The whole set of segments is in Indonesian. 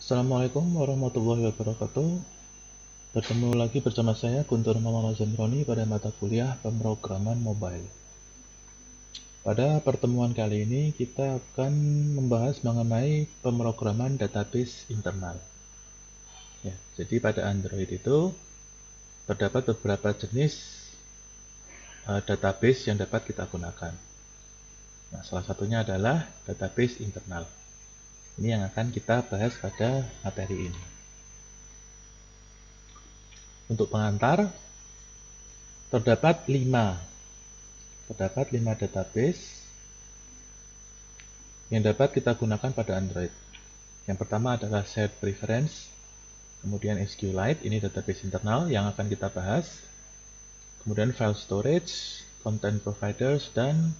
Assalamualaikum warahmatullahi wabarakatuh. Bertemu lagi bersama saya Guntur Maulana Zamroni pada mata kuliah pemrograman mobile. Pada pertemuan kali ini kita akan membahas mengenai pemrograman database internal. Ya, jadi pada Android itu terdapat beberapa jenis database yang dapat kita gunakan. Nah, salah satunya adalah database internal. Ini yang akan kita bahas pada materi ini. Untuk pengantar, terdapat 5 database yang dapat kita gunakan pada Android. Yang pertama adalah Shared Preference, kemudian SQLite, ini database internal yang akan kita bahas, kemudian File Storage, Content Providers, dan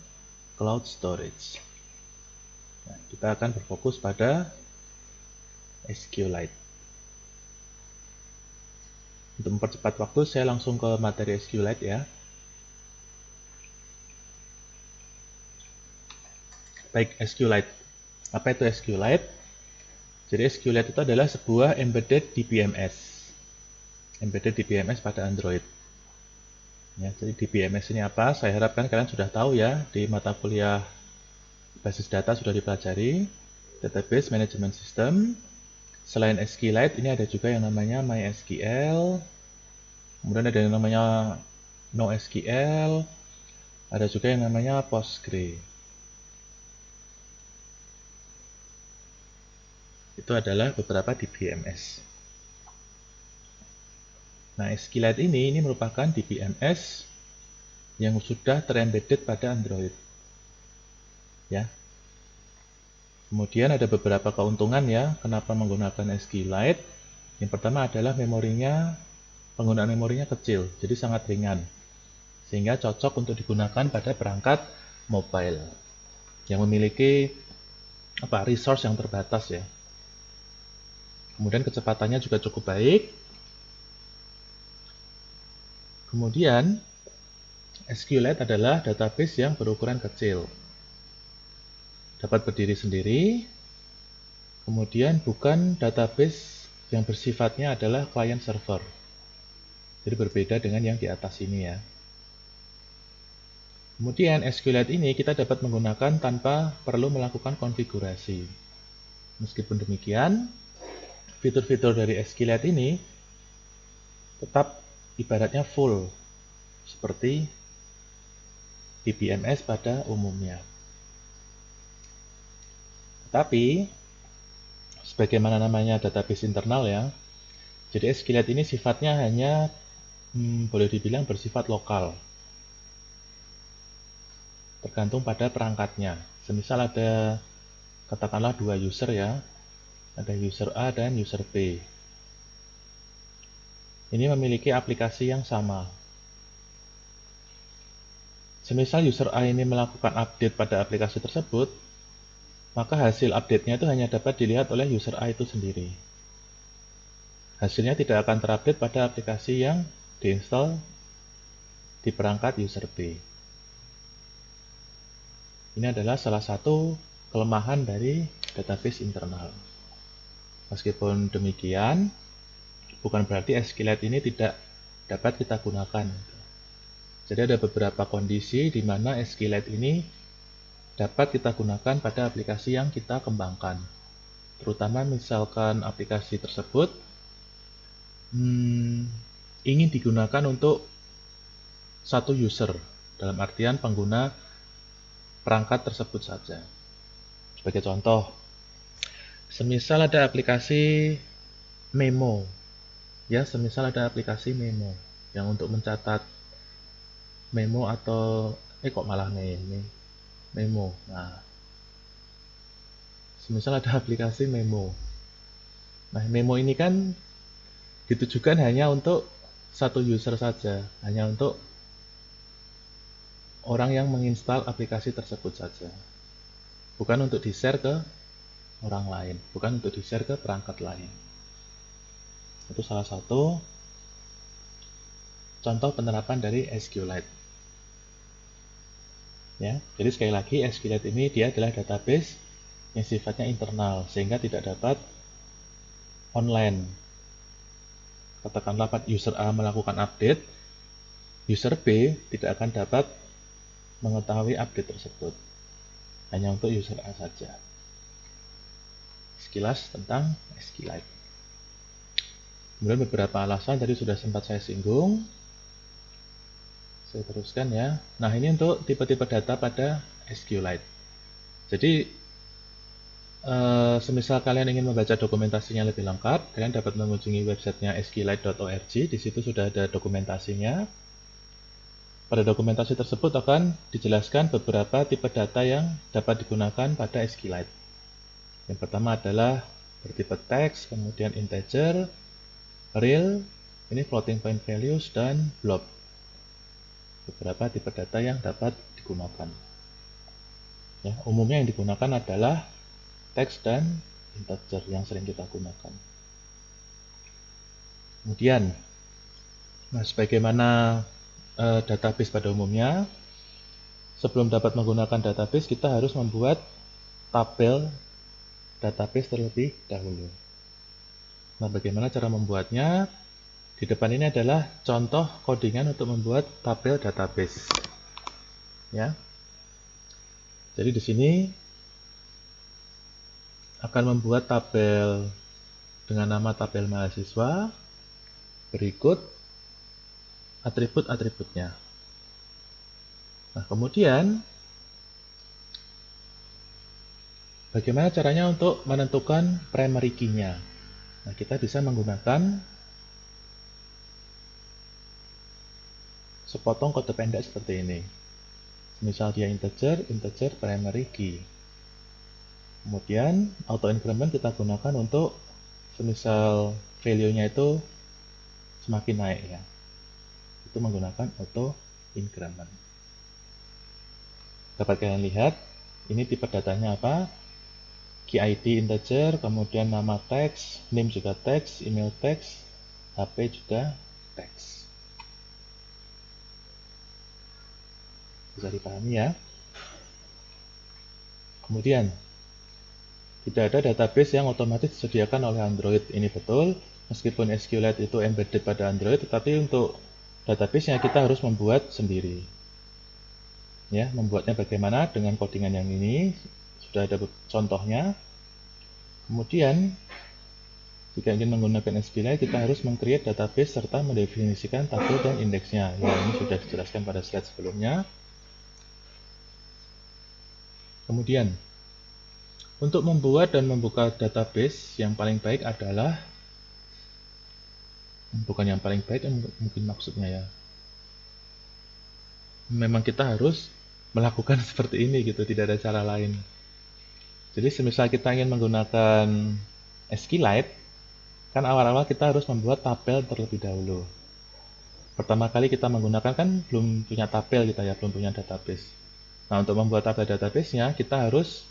Cloud Storage. Nah, kita akan berfokus pada SQLite. Untuk mempercepat waktu, saya langsung ke materi SQLite ya. Baik, SQLite. Apa itu SQLite? Jadi SQLite itu adalah sebuah embedded DBMS. Embedded DBMS pada Android. Ya, jadi DBMS ini apa? Saya harapkan kalian sudah tahu ya, di mata kuliah basis data sudah dipelajari, Database Management System. Selain SQLite, ini ada juga yang namanya MySQL, kemudian ada yang namanya NoSQL, ada juga yang namanya Postgre. Itu adalah beberapa DBMS. Nah, SQLite ini merupakan DBMS yang sudah terembedded pada Android. Ya. Kemudian ada beberapa keuntungan ya, kenapa menggunakan SQLite. Yang pertama adalah penggunaan memorinya kecil, jadi sangat ringan. Sehingga cocok untuk digunakan pada perangkat mobile yang memiliki resource yang terbatas ya. Kemudian kecepatannya juga cukup baik. Kemudian SQLite adalah database yang berukuran kecil. Dapat berdiri sendiri. Kemudian bukan database yang bersifatnya adalah client server. Jadi berbeda dengan yang di atas ini ya. Kemudian SQLite ini kita dapat menggunakan tanpa perlu melakukan konfigurasi. Meskipun demikian, fitur-fitur dari SQLite ini tetap ibaratnya full seperti DBMS pada umumnya. Tetapi sebagaimana namanya database internal ya, jadi SQLite ini sifatnya hanya boleh dibilang bersifat lokal, tergantung pada perangkatnya. Semisal ada katakanlah 2 user ya, ada user A dan user B. Ini memiliki aplikasi yang sama. Semisal user A ini melakukan update pada aplikasi tersebut, maka hasil update-nya itu hanya dapat dilihat oleh user A itu sendiri. Hasilnya tidak akan terupdate pada aplikasi yang diinstal di perangkat user B. Ini adalah salah satu kelemahan dari database internal. Meskipun demikian, bukan berarti SQLite ini tidak dapat kita gunakan. Jadi ada beberapa kondisi di mana SQLite ini dapat kita gunakan pada aplikasi yang kita kembangkan. Terutama misalkan aplikasi tersebut ingin digunakan untuk satu user, dalam artian pengguna perangkat tersebut saja. Sebagai contoh, semisal ada aplikasi memo, memo yang untuk mencatat memo atau memo. Nah, semisal ada aplikasi memo. Nah, memo ini kan ditujukan hanya untuk satu user saja, hanya untuk orang yang menginstal aplikasi tersebut saja. Bukan untuk di-share ke orang lain, bukan untuk di-share ke perangkat lain. Itu salah satu contoh penerapan dari SQLite. Ya, jadi sekali lagi SQLite ini dia adalah database yang sifatnya internal sehingga tidak dapat online. Katakanlah user A melakukan update, user B tidak akan dapat mengetahui update tersebut. Hanya untuk user A saja. Sekilas tentang SQLite. Kemudian beberapa alasan tadi sudah sempat saya singgung. Saya teruskan ya. Nah, ini untuk tipe-tipe data pada SQLite. Jadi, semisal kalian ingin membaca dokumentasinya lebih lengkap, kalian dapat mengunjungi websitenya sqlite.org. Di situ sudah ada dokumentasinya. Pada dokumentasi tersebut akan dijelaskan beberapa tipe data yang dapat digunakan pada SQLite. Yang pertama adalah bertipe teks, kemudian integer, real, ini floating point values, dan blob. Beberapa tipe data yang dapat digunakan. Ya, umumnya yang digunakan adalah teks dan integer yang sering kita gunakan. Kemudian, nah, sebagaimana database pada umumnya, sebelum dapat menggunakan database, kita harus membuat tabel database terlebih dahulu. Nah, bagaimana cara membuatnya? Di depan ini adalah contoh codingan untuk membuat tabel database. Ya. Jadi di sini akan membuat tabel dengan nama tabel mahasiswa. Berikut atribut-atributnya. Nah, kemudian bagaimana caranya untuk menentukan primary key-nya? Nah, kita bisa menggunakan sepotong kode pendek seperti ini. Misal dia integer, integer primary key. Kemudian auto increment kita gunakan untuk semisal value-nya itu semakin naik ya. Itu menggunakan auto increment. Dapat kalian lihat, ini tipe datanya apa? Key ID integer, kemudian nama teks, name juga teks, email teks, HP juga teks. Bisa dipahami ya. Kemudian, tidak ada database yang otomatis disediakan oleh Android. Ini betul, meskipun SQLite itu embedded pada Android, tetapi untuk database-nya kita harus membuat sendiri. Ya, membuatnya bagaimana dengan codingan yang ini, sudah ada contohnya. Kemudian, jika ingin menggunakan SQLite, kita harus meng-create database serta mendefinisikan tabel dan indeksnya. Ya, ini sudah dijelaskan pada slide sebelumnya. Kemudian, untuk membuat dan membuka database yang paling baik adalah, bukan yang paling baik, mungkin maksudnya ya, memang kita harus melakukan seperti ini gitu, tidak ada cara lain. Jadi semisal kita ingin menggunakan SQLite, kan awal-awal kita harus membuat tabel terlebih dahulu. Pertama kali kita menggunakan kan belum punya tabel kita ya, belum punya database. Nah, untuk membuat tabel database-nya, kita harus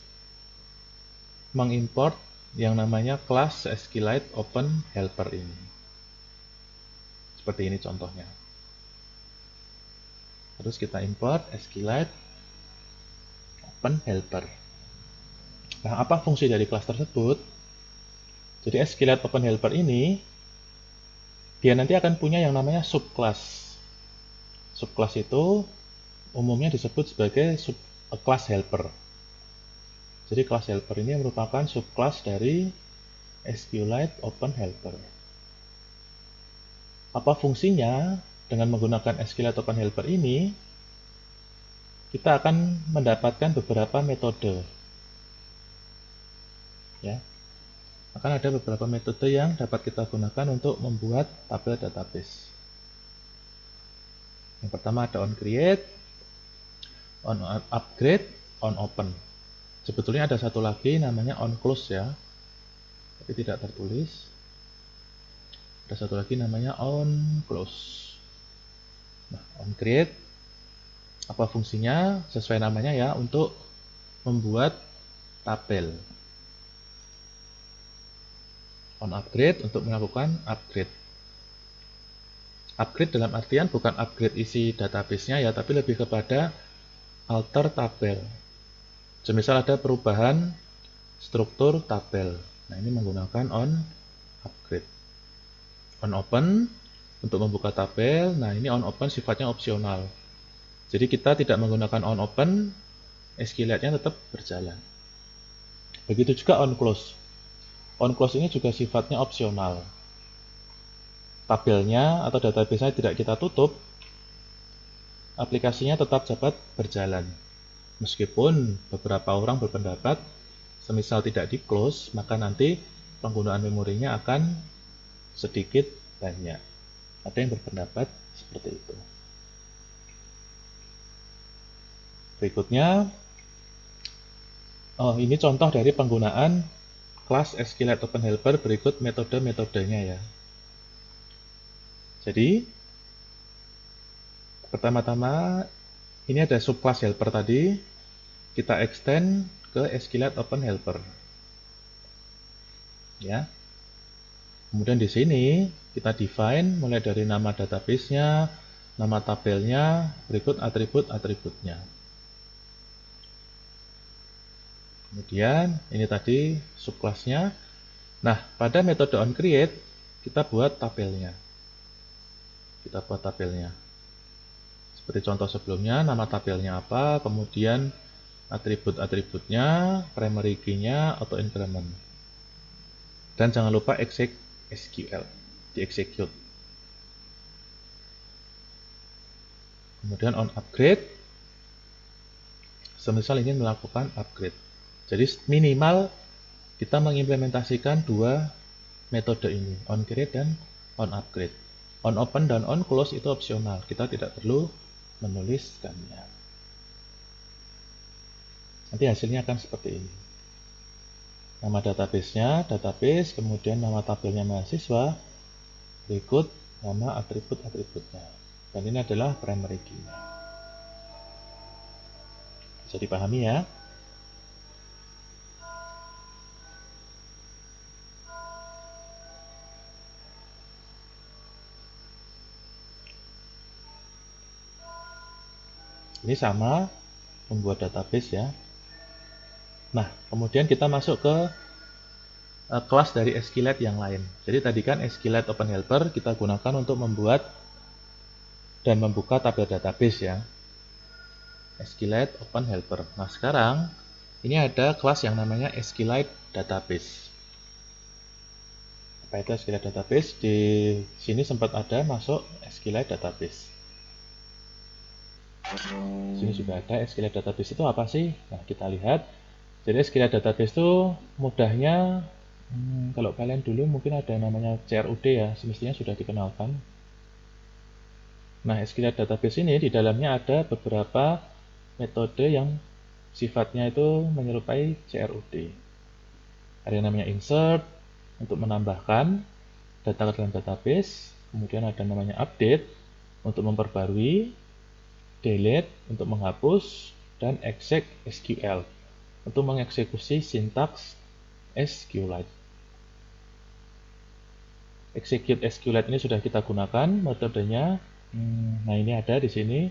mengimport yang namanya kelas SQLite Open Helper ini. Seperti ini contohnya. Terus kita import SQLite Open Helper. Nah, apa fungsi dari kelas tersebut? Jadi SQLite Open Helper ini, dia nanti akan punya yang namanya subclass. Subclass itu umumnya disebut sebagai class helper. Jadi kelas helper ini merupakan subclass dari SQLite Open Helper. Apa fungsinya? Dengan menggunakan SQLite Open Helper ini, kita akan mendapatkan beberapa metode. Ya, akan ada beberapa metode yang dapat kita gunakan untuk membuat tabel database. Yang pertama ada onCreate, onUpgrade, onOpen. Sebetulnya ada satu lagi namanya onClose ya, tapi tidak tertulis. Ada satu lagi namanya onClose. Nah, onCreate, apa fungsinya? Sesuai namanya ya, untuk membuat tabel. OnUpgrade untuk melakukan upgrade. Upgrade dalam artian bukan upgrade isi database-nya ya, tapi lebih kepada alter tabel. Semisal ada perubahan struktur tabel. Nah, ini menggunakan onUpgrade. upgrade. On open untuk membuka tabel. Nah, ini on open sifatnya opsional. Jadi kita tidak menggunakan on open, SQLite-nya tetap berjalan. Begitu juga on close. On close ini juga sifatnya opsional. Tabelnya atau database-nya tidak kita tutup, aplikasinya tetap dapat berjalan. Meskipun beberapa orang berpendapat, semisal tidak di close, maka nanti penggunaan memorinya akan sedikit banyak. Ada yang berpendapat seperti itu. Berikutnya, ini contoh dari penggunaan kelas SQLite Open Helper berikut metode-metodenya ya. Jadi, pertama-tama ini ada subclass helper tadi, kita extend ke SQLite Open Helper. Ya. Kemudian di sini kita define mulai dari nama database-nya, nama tabelnya, berikut atribut-atributnya. Kemudian ini tadi subclass-nya. Nah, pada metode onCreate kita buat tabelnya. Seperti contoh sebelumnya, nama tabelnya apa, kemudian atribut-atributnya, primary key-nya, auto increment. Dan jangan lupa exec SQL, di-execute. Kemudian on upgrade, semisal ingin melakukan upgrade. Jadi minimal kita mengimplementasikan dua metode ini, on create dan on upgrade. On open dan on close itu opsional, kita tidak perlu menuliskannya. Nanti hasilnya akan seperti ini. Nama database-nya, database, kemudian nama tabelnya mahasiswa, berikut nama atribut-atributnya. Dan ini adalah primary key-nya. Bisa dipahami ya? Ini sama, membuat database ya. Nah, kemudian kita masuk ke kelas dari SQLite yang lain. Jadi tadi kan SQLite Open Helper kita gunakan untuk membuat dan membuka tabel database ya. SQLite Open Helper. Nah, sekarang ini ada kelas yang namanya SQLite Database. Apa itu SQLite Database? Di sini sempat ada masuk SQLite Database. Sini juga ada SQLite Database itu apa sih? Nah, kita lihat. Jadi SQLite Database itu mudahnya, kalau kalian dulu mungkin ada namanya CRUD ya, semestinya sudah dikenalkan. Nah, SQLite Database ini di dalamnya ada beberapa metode yang sifatnya itu menyerupai CRUD. Ada yang namanya insert untuk menambahkan data ke dalam database, kemudian ada namanya update untuk memperbarui, delete untuk menghapus, dan exec SQL untuk mengeksekusi sintaks SQLite. Execute SQLite ini sudah kita gunakan metodenya. Nah, ini ada di sini.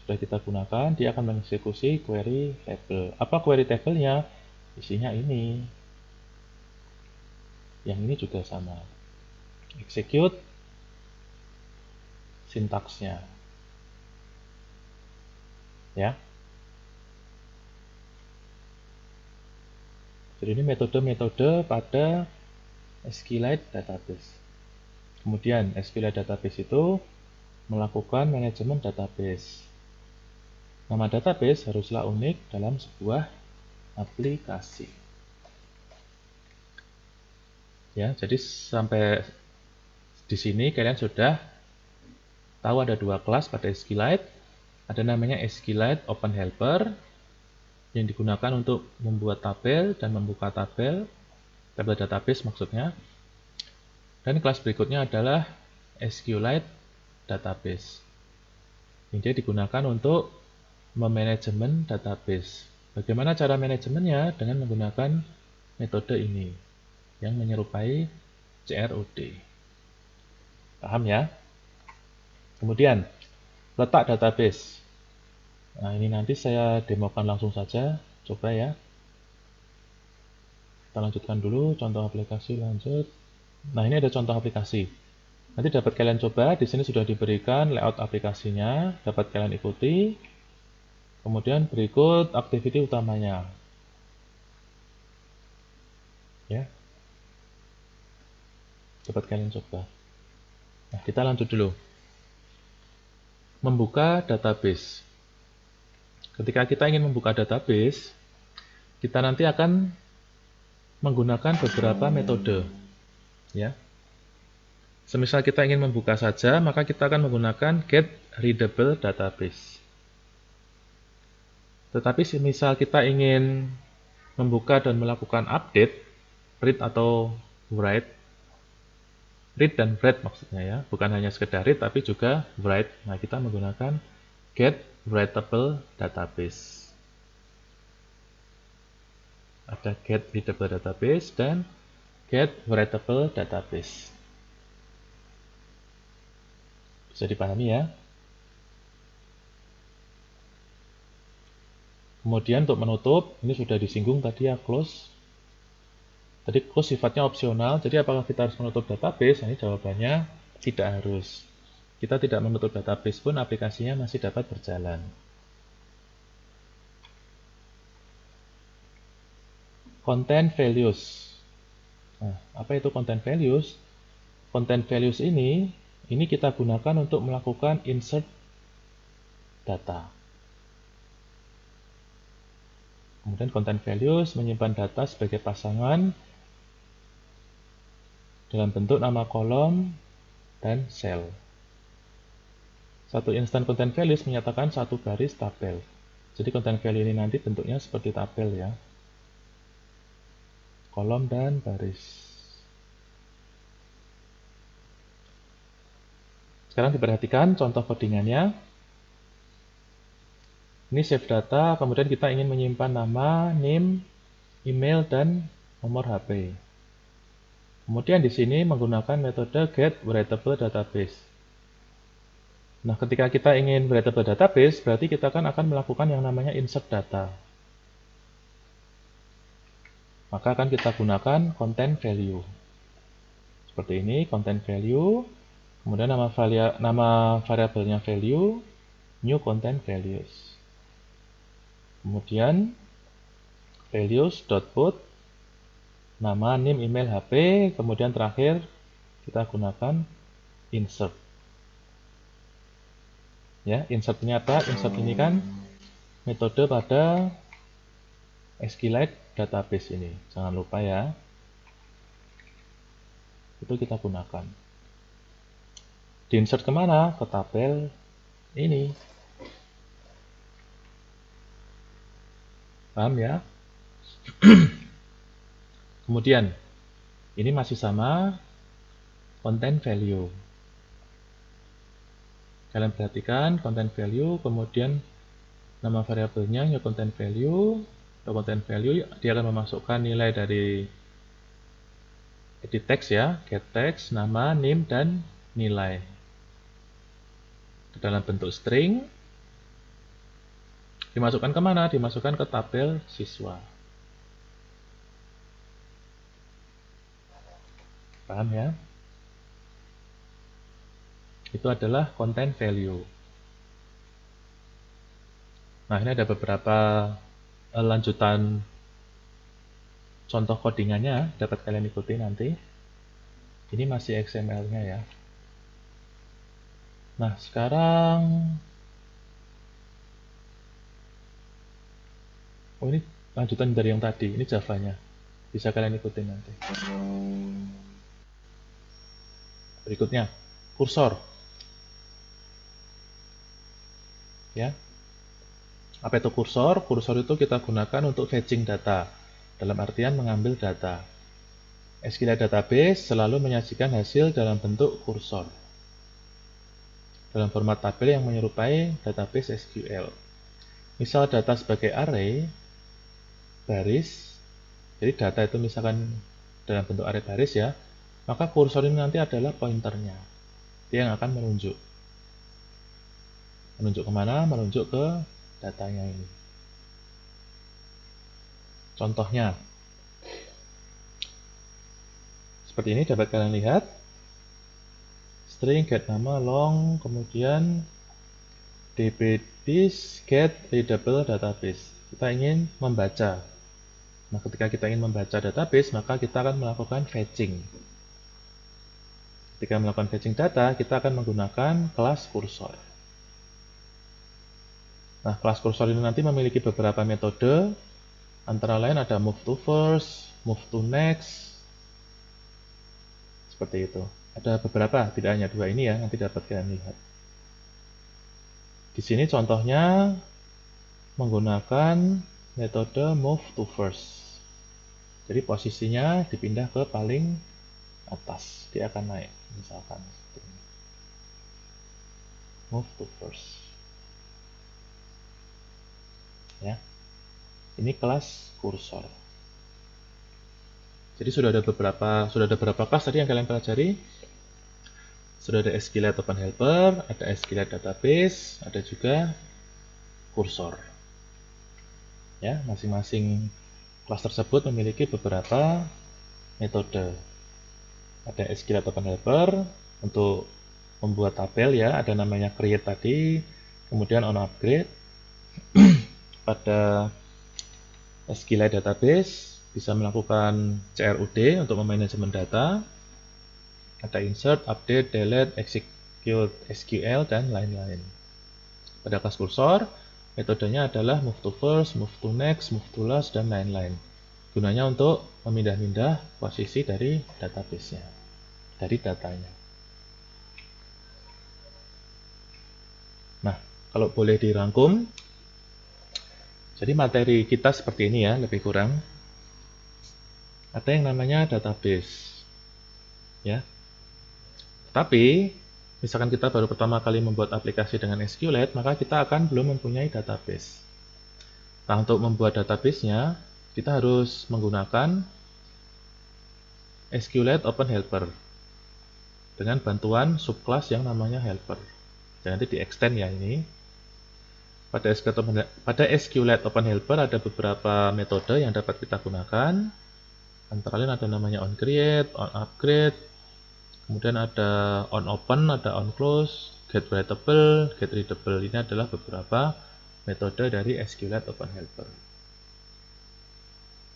Sudah kita gunakan, dia akan mengeksekusi query table. Apa query table-nya? Isinya ini. Yang ini juga sama. Execute sintaksnya. Ya. Jadi ini metode-metode pada SQLite Database. Kemudian SQLite Database itu melakukan manajemen database. Nama database haruslah unik dalam sebuah aplikasi. Ya, jadi sampai di sini kalian sudah tahu ada dua kelas pada SQLite. Ada namanya SQLite Open Helper yang digunakan untuk membuat tabel dan membuka tabel database maksudnya. Dan kelas berikutnya adalah SQLite Database. Ini dia digunakan untuk memanajemen database. Bagaimana cara manajemennya? Dengan menggunakan metode ini yang menyerupai CRUD. Paham ya? Kemudian letak database. Nah, ini nanti saya demokan langsung saja. Coba ya. Kita lanjutkan dulu contoh aplikasi, lanjut. Nah, ini ada contoh aplikasi. Nanti dapat kalian coba, di sini sudah diberikan layout aplikasinya, dapat kalian ikuti. Kemudian berikut activity utamanya. Ya. Dapat kalian coba. Nah, kita lanjut dulu. Membuka database. Ketika kita ingin membuka database, kita nanti akan menggunakan beberapa metode. Ya. Semisal kita ingin membuka saja, maka kita akan menggunakan get readable database. Tetapi semisal kita ingin membuka dan melakukan update, read atau write, read dan write maksudnya ya, bukan hanya sekedar read tapi juga write. Nah, kita menggunakan get writable database. Ada get readable database dan get writable database. Bisa dipahami ya. Kemudian untuk menutup, ini sudah disinggung tadi ya, close. Tadi close sifatnya opsional, jadi apakah kita harus menutup database? Nah, ini jawabannya tidak harus. Kita tidak menutup database pun aplikasinya masih dapat berjalan. Content values. Nah, apa itu content values? Content values ini kita gunakan untuk melakukan insert data. Kemudian content values menyimpan data sebagai pasangan dalam bentuk nama kolom dan sel. Satu instan content values menyatakan satu baris tabel. Jadi content value ini nanti bentuknya seperti tabel ya. Kolom dan baris. Sekarang diperhatikan contoh codingannya. Ini save data, kemudian kita ingin menyimpan nama, name, email, dan nomor HP. Kemudian di sini menggunakan metode get writable database. Nah, ketika kita ingin writable database, berarti kita akan melakukan yang namanya insert data. Maka akan kita gunakan content value. Seperti ini, content value, kemudian nama variabelnya value, new content values. Kemudian values.put nama, name, email, HP, kemudian terakhir kita gunakan insert. Ya, insert ini apa? Insert ini kan metode pada SQLite database ini. Jangan lupa ya. Itu kita gunakan. Di-insert kemana? Ke tabel ini. Paham ya? Kemudian, ini masih sama content value. Kalian perhatikan content value, kemudian nama variabelnya new content value. New content value dia akan memasukkan nilai dari edit text ya, get text, nama, name, dan nilai. Dalam bentuk string. Dimasukkan kemana? Dimasukkan ke tabel siswa. Paham ya? Itu adalah content value. Nah, ini ada beberapa lanjutan contoh codingannya, dapat kalian ikuti nanti. Ini masih XML-nya ya. Nah, sekarang ini lanjutan dari yang tadi, ini Java-nya. Bisa kalian ikuti nanti. Berikutnya, kursor. Ya. Apa itu kursor? Kursor itu kita gunakan untuk fetching data. Dalam artian mengambil data. SQLite database selalu menyajikan hasil dalam bentuk kursor. Dalam format tabel yang menyerupai database SQL. Misal data sebagai array, baris, jadi data itu misalkan dalam bentuk array baris ya, maka kursor ini nanti adalah pointernya. Dia yang akan menunjuk. Menunjuk kemana? Menunjuk ke datanya ini. Contohnya, Seperti ini dapat kalian lihat. String get nama long, kemudian dbDis get readable database. Kita ingin membaca. Nah, ketika kita ingin membaca database, maka kita akan melakukan fetching. Ketika melakukan fetching data, kita akan menggunakan kelas kursor. Nah, kelas kursor ini nanti memiliki beberapa metode, antara lain ada move to first, move to next, seperti itu. Ada beberapa, tidak hanya dua ini ya, nanti dapat kalian lihat. Di sini contohnya menggunakan metode move to first. Jadi posisinya dipindah ke paling atas, dia akan naik, misalkan move to first. Ya, ini kelas kursor. Jadi sudah ada beberapa kelas tadi yang kalian pelajari. Sudah ada SQLite Open Helper, ada SQLite Database, ada juga kursor. Ya, masing-masing kelas tersebut memiliki beberapa metode. Ada SQLite Open Helper untuk membuat tabel ya, ada namanya create tadi, kemudian on upgrade. Pada SQLite Database bisa melakukan CRUD untuk memanajemen data. Ada insert, update, delete, execute SQL, dan lain-lain. Pada kelas kursor, metodenya adalah move to first, move to next, move to last, dan lain-lain. Gunanya untuk memindah-mindah posisi dari database-nya, dari datanya. Nah, kalau boleh dirangkum, jadi materi kita seperti ini ya, lebih kurang. Ada yang namanya database. Ya. Tapi, misalkan kita baru pertama kali membuat aplikasi dengan SQLite, maka kita akan belum mempunyai database. Nah, untuk membuat database-nya, kita harus menggunakan SQLite Open Helper dengan bantuan subclass yang namanya helper. Dan nanti di-extend ya ini. Pada SQLite Open Helper ada beberapa metode yang dapat kita gunakan. Antara lain ada namanya onCreate, onUpgrade, kemudian ada onOpen, ada onClose, getWritable, getReadable. Ini adalah beberapa metode dari SQLite Open Helper.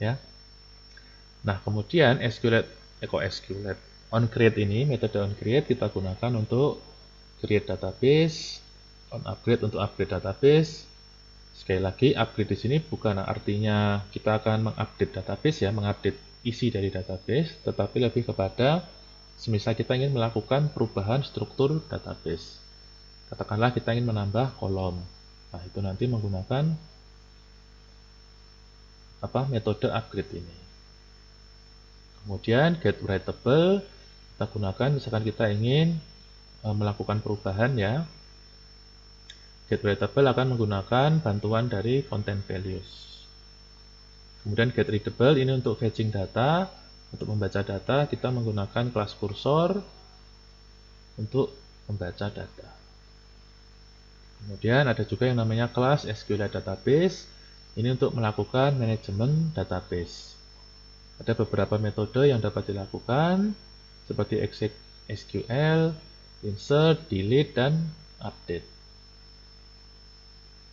Ya. Nah, kemudian SQLite onCreate ini, metode onCreate kita gunakan untuk create database, onUpgrade untuk upgrade database. Sekali lagi, upgrade di sini bukan artinya kita akan mengupdate database ya, mengupdate isi dari database, tetapi lebih kepada semisal kita ingin melakukan perubahan struktur database. Katakanlah kita ingin menambah kolom. Nah, itu nanti menggunakan metode upgrade ini. Kemudian getWritable kita gunakan misalkan kita ingin melakukan perubahan ya. GetWritable akan menggunakan bantuan dari content values. Kemudian getReadable ini untuk fetching data. Untuk membaca data kita menggunakan kelas kursor untuk membaca data. Kemudian ada juga yang namanya kelas SQLite Database. Ini untuk melakukan manajemen database. Ada beberapa metode yang dapat dilakukan seperti exec SQL, insert, delete, dan update.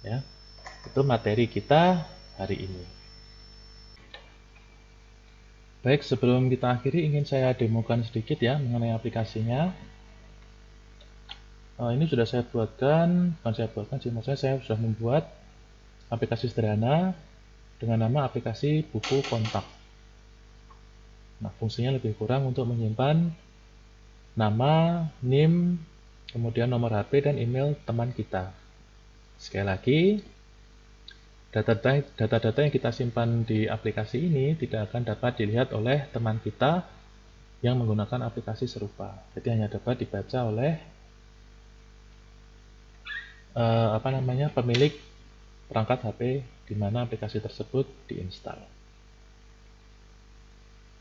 Ya, itu materi kita hari ini. Baik, sebelum kita akhiri ingin saya demokan sedikit ya mengenai aplikasinya. Ini sudah saya buatkan, bukan saya buatkan sih, maksudnya saya sudah membuat aplikasi sederhana dengan nama aplikasi buku kontak. Nah, fungsinya lebih kurang untuk menyimpan nama, NIM, kemudian nomor HP dan email teman kita. Sekali lagi, data-data yang kita simpan di aplikasi ini tidak akan dapat dilihat oleh teman kita yang menggunakan aplikasi serupa. Jadi hanya dapat dibaca oleh pemilik perangkat HP di mana aplikasi tersebut diinstal.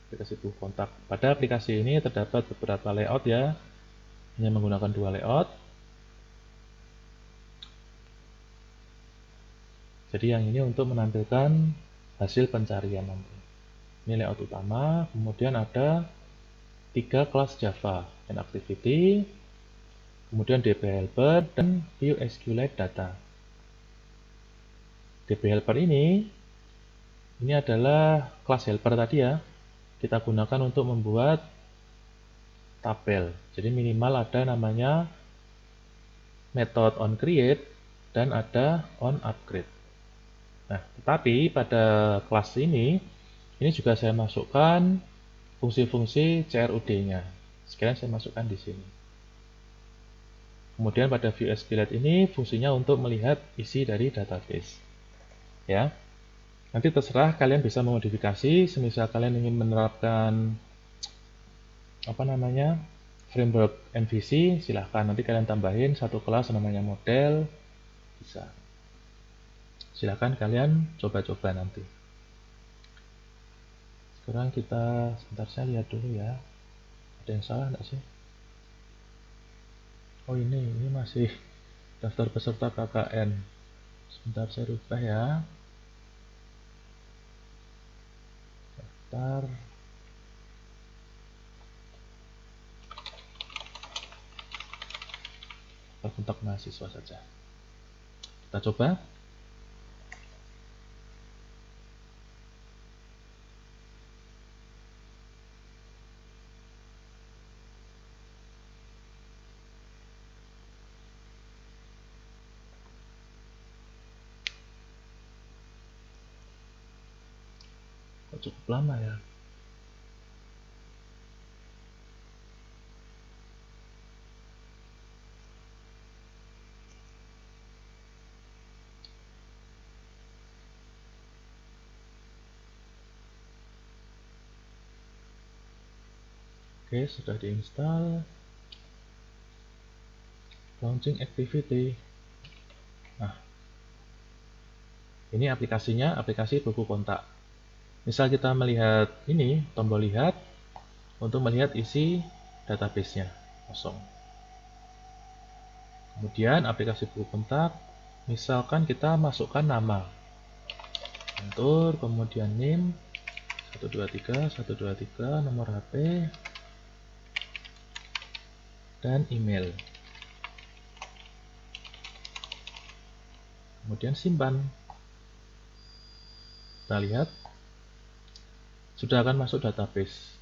Aplikasi buku kontak. Pada aplikasi ini terdapat beberapa layout ya, hanya menggunakan dua layout. Jadi yang ini untuk menampilkan hasil pencarian nanti. Ini layout utama, kemudian ada 3 kelas Java, Activity, kemudian DB Helper, dan View SQLite Data. DB Helper ini adalah kelas helper tadi ya, kita gunakan untuk membuat tabel. Jadi minimal ada namanya method onCreate dan ada onUpgrade. Nah, tetapi pada kelas ini juga saya masukkan fungsi-fungsi CRUD-nya. Sekalian saya masukkan di sini. Kemudian pada view SQLite ini fungsinya untuk melihat isi dari database. Ya. Nanti terserah kalian bisa memodifikasi, semisal kalian ingin menerapkan framework MVC, silahkan nanti kalian tambahin satu kelas namanya model, bisa. Silahkan kalian coba-coba nanti. Sekarang kita sebentar, saya lihat dulu ya, ada yang salah nggak sih? Oh ini masih daftar peserta KKN. Sebentar saya rubah ya. Daftar kontak mahasiswa saja. Kita coba. Kok cukup lama ya? Oke, sudah diinstal. Launching activity. Nah, ini aplikasinya, aplikasi buku kontak. Misal kita melihat ini, tombol lihat, untuk melihat isi database-nya, kosong. Kemudian aplikasi buku kontak, misalkan kita masukkan nama. Kantor, kemudian NIM, 123, nomor HP, dan email. Kemudian simpan. Kita lihat, sudah akan masuk database.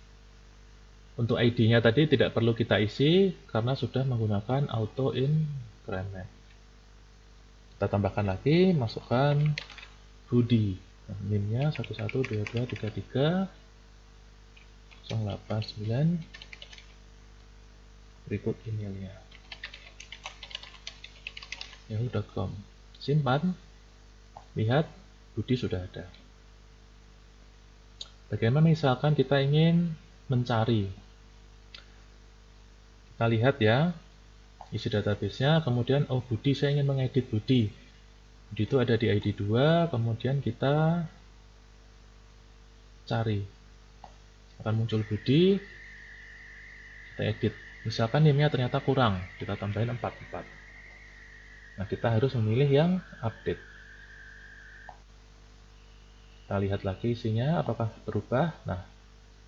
Untuk ID-nya tadi tidak perlu kita isi karena sudah menggunakan auto increment. Kita tambahkan lagi, masukkan Budi. NIM-nya 112233 089, berikut emailnya yahoo.com. Simpan, lihat Budi sudah ada. Bagaimana misalkan kita ingin mencari, kita lihat ya isi database-nya, kemudian oh Budi, saya ingin mengedit Budi. Budi itu ada di ID 2, kemudian kita cari, akan muncul Budi, kita edit. Misalkan NIM-nya ternyata kurang, kita tambahin 44. Nah, kita harus memilih yang update. Kita lihat lagi isinya, apakah berubah. Nah,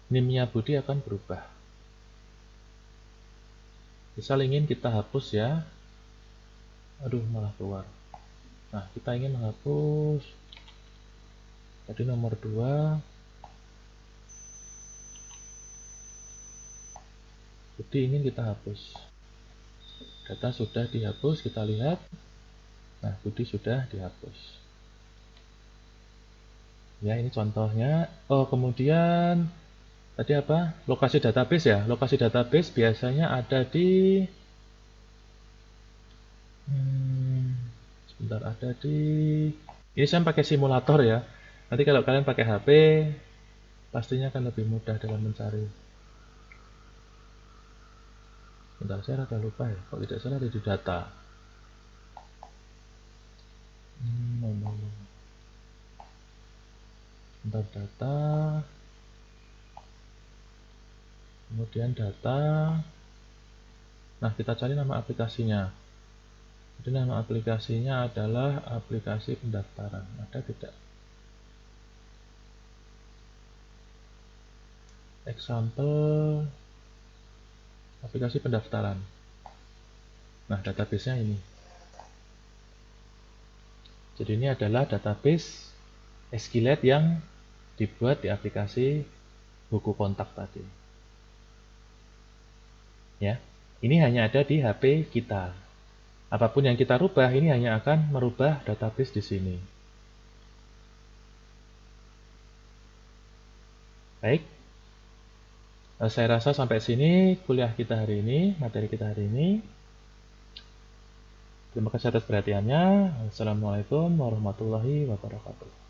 NIM-nya Budi akan berubah. Misal ingin kita hapus ya. Aduh, malah keluar. Nah, kita ingin menghapus tadi nomor 2. Budi ingin kita hapus. Data sudah dihapus, kita lihat. Nah, Budi sudah dihapus. Ya, ini contohnya. Oh, kemudian tadi apa? Lokasi database ya. Lokasi database biasanya ada di sebentar, ada di ini saya pakai simulator ya. Nanti kalau kalian pakai HP pastinya akan lebih mudah dalam mencari. Bentar, saya rada lupa ya. Kalau tidak salah ada di data. Bentar, data. Kemudian data. Nah, kita cari nama aplikasinya. Jadi nama aplikasinya adalah aplikasi pendaftaran. Ada tidak? Example aplikasi pendaftaran. Nah, database-nya ini. Jadi ini adalah database SQLite yang dibuat di aplikasi buku kontak tadi. Ya, ini hanya ada di HP kita. Apapun yang kita rubah, ini hanya akan merubah database di sini. Baik, saya rasa sampai sini kuliah kita hari ini, materi kita hari ini. Terima kasih atas perhatiannya. Assalamualaikum warahmatullahi wabarakatuh.